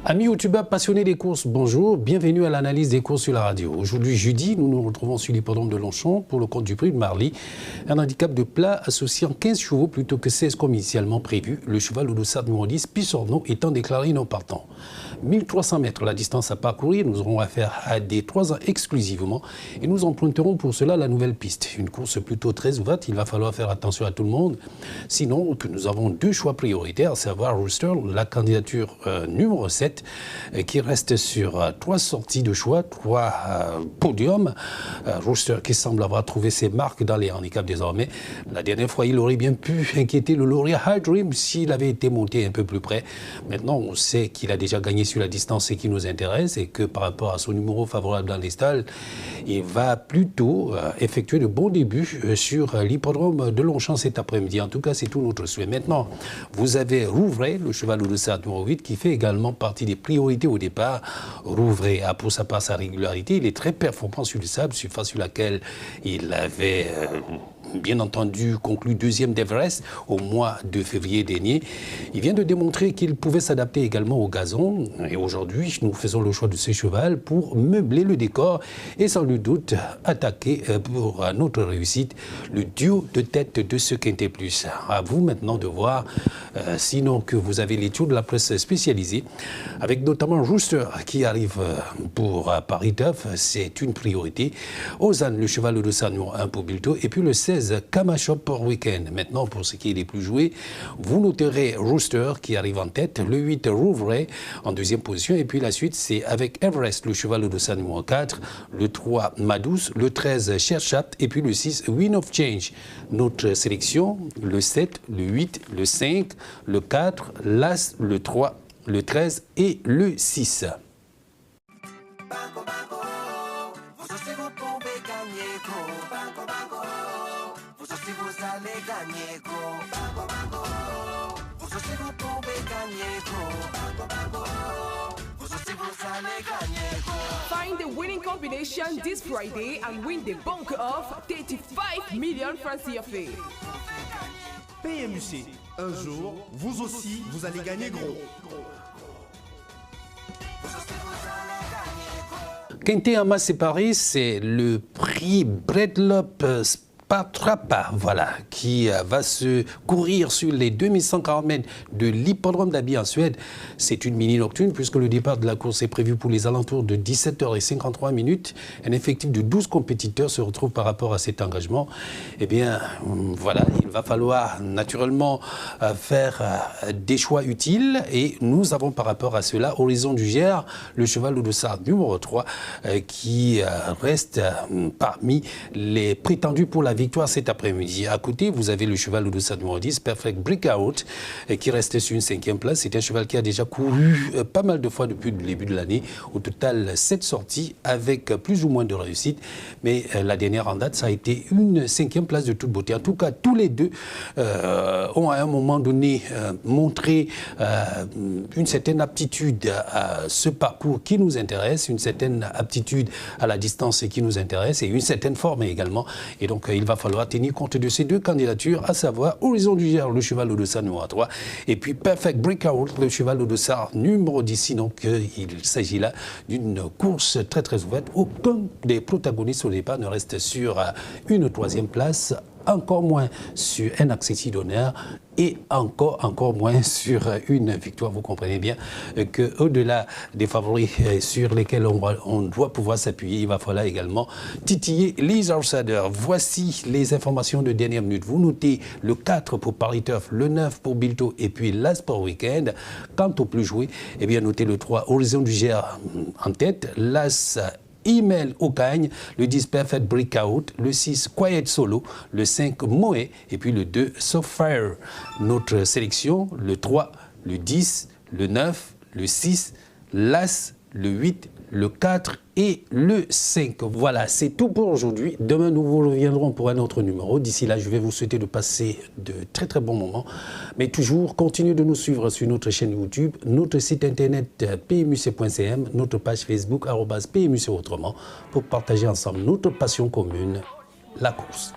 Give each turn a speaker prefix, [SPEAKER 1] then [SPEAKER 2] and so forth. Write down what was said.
[SPEAKER 1] Amis youtubeurs passionnés des courses, bonjour, bienvenue à l'analyse des courses sur la radio. Aujourd'hui jeudi, nous nous retrouvons sur l'hippodrome de Longchamp pour le compte du prix de Marly. Un handicap de plat associant 15 chevaux plutôt que 16 comme initialement prévu. Le cheval au dossard numéro 10, Pissorno, étant déclaré non partant. 1300 mètres la distance à parcourir, nous aurons affaire à des 3 ans exclusivement et nous emprunterons pour cela la nouvelle piste. Une course plutôt très ouverte, il va falloir faire attention à tout le monde. Sinon, que nous avons 2 choix prioritaires, à savoir Rooster, la candidature numéro 7, qui reste sur 3 sorties de choix, 3 podiums. Rooster qui semble avoir trouvé ses marques dans les handicaps désormais. La dernière fois, il aurait bien pu inquiéter le Lauria High Dream s'il avait été monté un peu plus près. Maintenant, on sait qu'il a déjà gagné sur la distance et qui nous intéresse et que par rapport à son numéro favorable dans les stalls, il va plutôt effectuer de bons débuts sur l'hippodrome de Longchamp cet après-midi. En tout cas, c'est tout notre souhait. Maintenant, vous avez Rouvray, le cheval au dossard numéro 8, qui fait également partie des priorités au départ. Rouvray a pour sa part sa régularité. Il est très performant sur le sable, surface sur laquelle il avait bien entendu conclu 2e d'Everest au mois de février dernier. Il vient de démontrer qu'il pouvait s'adapter également au gazon. Et aujourd'hui, nous faisons le choix de ce cheval pour meubler le décor et sans nul doute attaquer pour notre réussite le duo de tête de ce Quintet Plus. À vous maintenant de voir, sinon que vous avez les tours de la presse spécialisée, avec notamment Rooster qui arrive pour Paris Turf, c'est une priorité. Ozan, le cheval au dossard numéro 1 pour Bilto, et puis le 16, Kamashop pour Weekend. Maintenant, pour ce qui est des plus joués, vous noterez Rooster qui arrive en tête, le 8, Rouvray en 2e position, et puis la suite, c'est avec Everest, le cheval au dossard numéro 4, le 3, Madous, le 13, Cherchat, et puis le 6, Wind of Change. Notre sélection, le 7, le 8, le 5, le 4, l'As, le 3, le 13 et le 6.
[SPEAKER 2] Find the winning combination this Friday and win the bunker of 35 million francs CFA.
[SPEAKER 3] PMUC, un jour, vous aussi, vous allez gagner gros.
[SPEAKER 1] Quintet en masse séparée, c'est le prix Breedlop Patrapa, voilà, qui va se courir sur les 2140 mètres de l'hippodrome d'Aby en Suède. C'est une mini nocturne puisque le départ de la course est prévu pour les alentours de 17h53. Un effectif de 12 compétiteurs se retrouve par rapport à cet engagement. Eh bien, voilà, il va falloir naturellement faire des choix utiles et nous avons par rapport à cela Horizon du Gers, le cheval au dossard numéro 3 qui reste parmi les prétendus pour la victoire cet après-midi. À côté, vous avez le cheval au dossard numéro 10, Perfect Breakout, qui reste sur une 5e place. C'est un cheval qui a déjà couru pas mal de fois depuis le début de l'année. Au total, 7 sorties avec plus ou moins de réussite. Mais la dernière en date, ça a été une 5e place de toute beauté. En tout cas, tous les deux ont à un moment donné montré une certaine aptitude à ce parcours qui nous intéresse, une certaine aptitude à la distance qui nous intéresse et une certaine forme également. Et donc, il va falloir tenir compte de ces 2 candidatures, à savoir Horizon du Gers, le cheval au dossard numéro 3, et puis Perfect Breakout, le cheval au dossard numéro 10. Donc, il s'agit là d'une course très très ouverte. Aucun des protagonistes au départ ne reste sur une 3e place, encore moins sur un accessit d'honneur et encore moins sur une victoire. Vous comprenez bien qu'au-delà des favoris sur lesquels on doit pouvoir s'appuyer, il va falloir également titiller les outsiders. Voici les informations de dernière minute. Vous notez le 4 pour Paris Turf, le 9 pour Bilto et puis l'As pour Weekend. Quant au plus joué, eh bien notez le 3 Horizon du Gers en tête, l'As Email Ocagne, le 10 Perfect Breakout, le 6 Quiet Solo, le 5 Moé et puis le 2 Softfire. Notre sélection, le 3, le 10, le 9, le 6, l'As, le 8, le 4 et le 5. Voilà, c'est tout pour aujourd'hui. Demain, nous vous reviendrons pour un autre numéro. D'ici là, je vais vous souhaiter de passer de très très bons moments. Mais toujours, continuez de nous suivre sur notre chaîne YouTube, notre site internet pmuc.cm, notre page Facebook @pmuc autrement, pour partager ensemble notre passion commune, la course.